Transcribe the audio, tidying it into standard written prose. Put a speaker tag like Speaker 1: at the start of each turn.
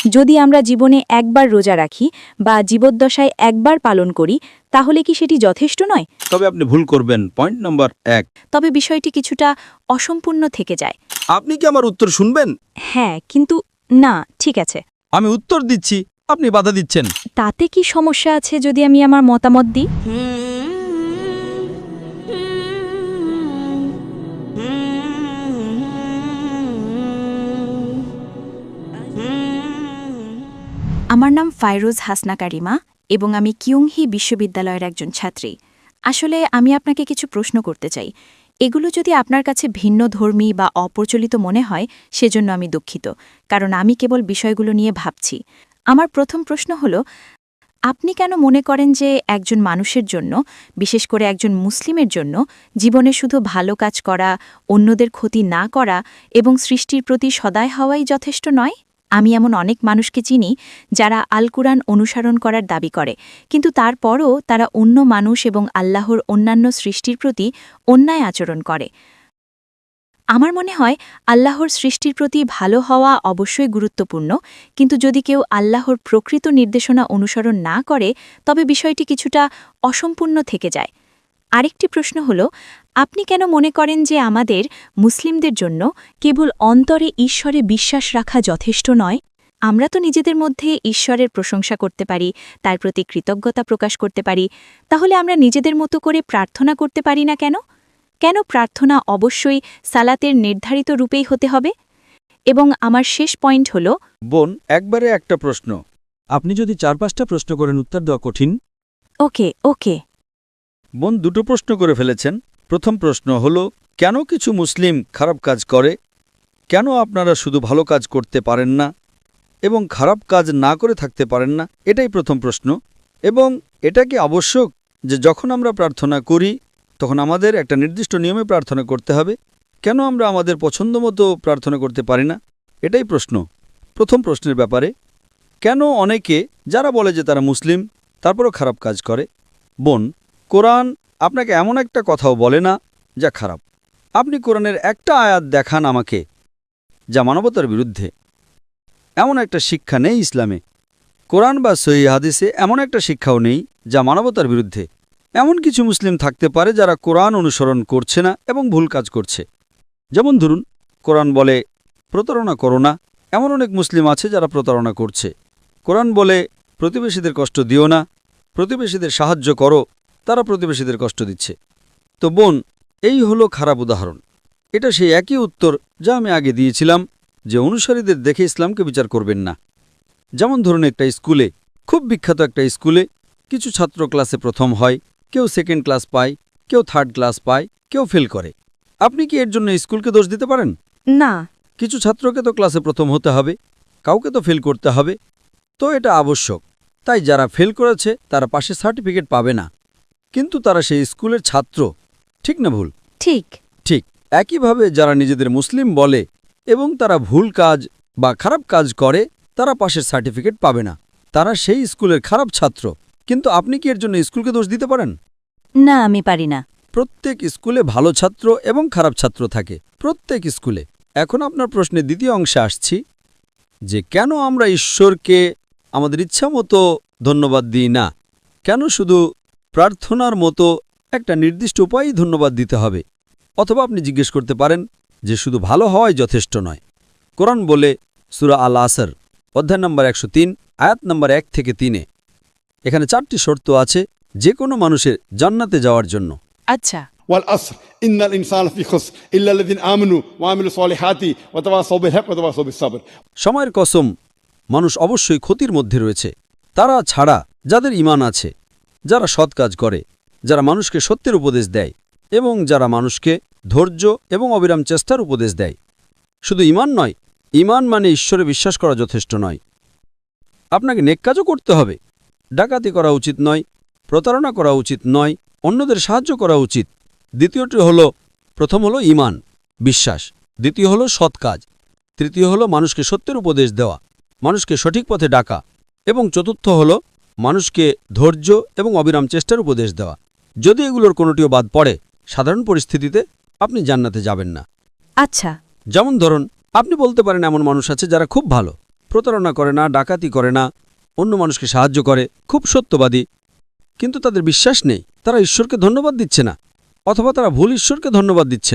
Speaker 1: যদি আমরা জীবনে একবার রোজা রাখি বা জীবদ্দশায় একবার পালন করি তাহলে কি সেটি যথেষ্ট নয়?
Speaker 2: তবে আপনি ভুল করবেন। Point number 1।
Speaker 1: তবে বিষয়টি কিছুটা অসম্পূর্ণ থেকে যায়।
Speaker 2: আপনি কি আমার উত্তর শুনবেন?
Speaker 1: হ্যাঁ, কিন্তু না, ঠিক আছে।
Speaker 2: আমি উত্তর দিচ্ছি, আপনি বাধা দিচ্ছেন।
Speaker 1: তাতে কি সমস্যা আছে যদি আমি আমার মতামত দিই? আমার নাম ফাইরোজ হাসনা কারিমা এবং আমি কিয়ংহি বিশ্ববিদ্যালয়ের একজন ছাত্রী। আসলে আমি আপনাকে কিছু প্রশ্ন করতে চাই। এগুলো যদি আপনার কাছে ভিন্নধর্মী বা অপ্রচলিত মনে হয় সেজন্য আমি দুঃখিত, কারণ আমি কেবল বিষয়গুলো নিয়ে ভাবছি। আমার প্রথম প্রশ্ন হল, আপনি কেন মনে করেন যে একজন মানুষের জন্য, বিশেষ করে একজন মুসলিমের জন্য, জীবনে শুধু ভালো কাজ করা, অন্যদের ক্ষতি না করা এবং সৃষ্টির প্রতি সদয় হওয়াই যথেষ্ট নয়? আমি এমন অনেক মানুষকে চিনি যারা আল কুরআন অনুসরণ করার দাবি করে, কিন্তু তারপরও তারা অন্য মানুষ এবং আল্লাহর অন্যান্য সৃষ্টির প্রতি অন্যায় আচরণ করে। আমার মনে হয় আল্লাহর সৃষ্টির প্রতি ভালো হওয়া অবশ্যই গুরুত্বপূর্ণ, কিন্তু যদি কেউ আল্লাহর প্রকৃত নির্দেশনা অনুসরণ না করে তবে বিষয়টি কিছুটা অসম্পূর্ণ থেকে যায়। আরেকটি প্রশ্ন হল, আপনি কেন মনে করেন যে আমাদের মুসলিমদের জন্য কেবল অন্তরে ঈশ্বরে বিশ্বাস রাখা যথেষ্ট নয়? আমরা তো নিজেদের মধ্যে ঈশ্বরের প্রশংসা করতে পারি, তার প্রতি কৃতজ্ঞতা প্রকাশ করতে পারি। তাহলে আমরা নিজেদের মতো করে প্রার্থনা করতে পারি না কেন? কেন প্রার্থনা অবশ্যই সালাতের নির্ধারিত রূপেই হতে হবে? এবং আমার শেষ পয়েন্ট হল,
Speaker 2: বোন, একবারে একটা প্রশ্ন।
Speaker 3: আপনি যদি 4-5টা প্রশ্ন করেন উত্তর দেওয়া কঠিন।
Speaker 1: ওকে।
Speaker 2: বোন 2টো প্রশ্ন করে ফেলেছেন। প্রথম প্রশ্ন হল, কেন কিছু মুসলিম খারাপ কাজ করে? কেন আপনারা শুধু ভালো কাজ করতে পারেন না এবং খারাপ কাজ না করে থাকতে পারেন না? এটাই প্রথম প্রশ্ন। এবং এটা কি আবশ্যক যে যখন আমরা প্রার্থনা করি তখন আমাদের একটা নির্দিষ্ট নিয়মে প্রার্থনা করতে হবে? কেন আমরা আমাদের পছন্দ মতো প্রার্থনা করতে পারি না? এটাই প্রশ্ন। প্রথম প্রশ্নের ব্যাপারে, কেন অনেকে যারা বলে যে তারা মুসলিম তারপরও খারাপ কাজ করে? বোন, কোরআন আপনাকে এমন একটা কথাও বলে না যা খারাপ। আপনি কোরআনের একটা আয়াত দেখান আমাকে যা মানবতার বিরুদ্ধে। এমন একটা শিক্ষা নেই ইসলামে। কোরআন বা সহিহ হাদিসে এমন একটা শিক্ষাও নেই যা মানবতার বিরুদ্ধে। এমন কিছু মুসলিম থাকতে পারে যারা কোরআন অনুসরণ করছে না এবং ভুল কাজ করছে। যেমন ধরুন, কোরআন বলে প্রতারণা করো না, এমন অনেক মুসলিম আছে যারা প্রতারণা করছে। কোরআন বলে প্রতিবেশীদের কষ্ট দিও না, প্রতিবেশীদের সাহায্য করো, তারা প্রতিবেশীদের কষ্ট দিচ্ছে। তো বোন, এই হলো খারাপ উদাহরণ। এটা সেই একই উত্তর যা আমি আগে দিয়েছিলাম, যে অনুসারীদের দেখে ইসলামকে বিচার করবেন না। যেমন ধরুন, একটা স্কুলে, খুব বিখ্যাত একটা স্কুলে, কিছু ছাত্র ক্লাসে প্রথম হয়, কেউ সেকেন্ড ক্লাস পায়, কেউ থার্ড ক্লাস পায়, কেউ ফেল করে। আপনি কি এর জন্য স্কুলকে দোষ দিতে পারেন?
Speaker 1: না।
Speaker 2: কিছু ছাত্রকে তো ক্লাসে প্রথম হতে হবে, কাউকে তো ফেল করতে হবে। তো এটা আবশ্যক। তাই যারা ফেল করেছে তারা পাশে সার্টিফিকেট পাবে না, কিন্তু তারা সেই স্কুলের ছাত্র। ঠিক না ভুল?
Speaker 1: ঠিক।
Speaker 2: একইভাবে যারা নিজেদের মুসলিম বলে এবং তারা ভুল কাজ বা খারাপ কাজ করে, তারা পাশের সার্টিফিকেট পাবে না, তারা সেই স্কুলের খারাপ ছাত্র। কিন্তু আপনি কি এর জন্য স্কুলকে দোষ দিতে পারেন?
Speaker 1: না, আমি পারি না।
Speaker 2: প্রত্যেক স্কুলে ভালো ছাত্র এবং খারাপ ছাত্র থাকে, প্রত্যেক স্কুলে। এখন আপনার প্রশ্নের দ্বিতীয় অংশে আসছি, যে কেন আমরা ঈশ্বরকে আমাদের ইচ্ছা মতো ধন্যবাদ দিই না? কেন শুধু প্রার্থনার মতো একটা নির্দিষ্ট উপায়েই ধন্যবাদ দিতে হবে? অথবা আপনি জিজ্ঞেস করতে পারেন যে শুধু ভালো হওয়াই যথেষ্ট নয়। কোরআন বলে সূরা আল আসর অধ্যায় নম্বর 103 আয়াত নম্বর 1 থেকে 3, এখানে 4টি শর্ত আছে যে কোনো মানুষের জান্নাতে যাওয়ার জন্য।
Speaker 1: আচ্ছা।
Speaker 4: والعصر إن الإنسان لفي خسر إلا الذين آمنوا وعملوا الصالحات وتواصوا بالحق وتواصوا بالصبر।
Speaker 2: সময়ের কসম, মানুষ অবশ্যই ক্ষতির মধ্যে রয়েছে, তারা ছাড়া যাদের ঈমান আছে, যারা সৎ কাজ করে, যারা মানুষকে সত্যের উপদেশ দেয় এবং যারা মানুষকে ধৈর্য এবং অবিরাম চেষ্টার উপদেশ দেয়। শুধু ঈমান নয়, ঈমান মানে ঈশ্বরে বিশ্বাস করা যথেষ্ট নয়। আপনাকে নেক কাজও করতে হবে। ডাকাতি করা উচিত নয়, প্রতারণা করা উচিত নয়, অন্যদের সাহায্য করা উচিত। দ্বিতীয়টি হলো, প্রথম হলো ঈমান, বিশ্বাস, দ্বিতীয় হলো সৎ কাজ, তৃতীয় হলো মানুষকে সত্যের উপদেশ দেওয়া, মানুষকে সঠিক পথে ডাকা, এবং চতুর্থ হলো মানুষকে ধৈর্য এবং অবিরাম চেষ্টার উপদেশ দেওয়া। যদি এগুলোর কোনোটিও বাদ পড়ে, সাধারণ পরিস্থিতিতে আপনি জান্নাতে যাবেন না।
Speaker 1: আচ্ছা।
Speaker 2: যেমন ধরুন, আপনি বলতে পারেন এমন মানুষ আছে যারা খুব ভালো,
Speaker 3: প্রতারণা করে না, ডাকাতি করে না, অন্য মানুষকে সাহায্য করে, খুব সত্যবাদী, কিন্তু তাদের বিশ্বাস নেই, তারা ঈশ্বরকে ধন্যবাদ দিচ্ছে না, অথবা তারা ভুল ঈশ্বরকে ধন্যবাদ দিচ্ছে।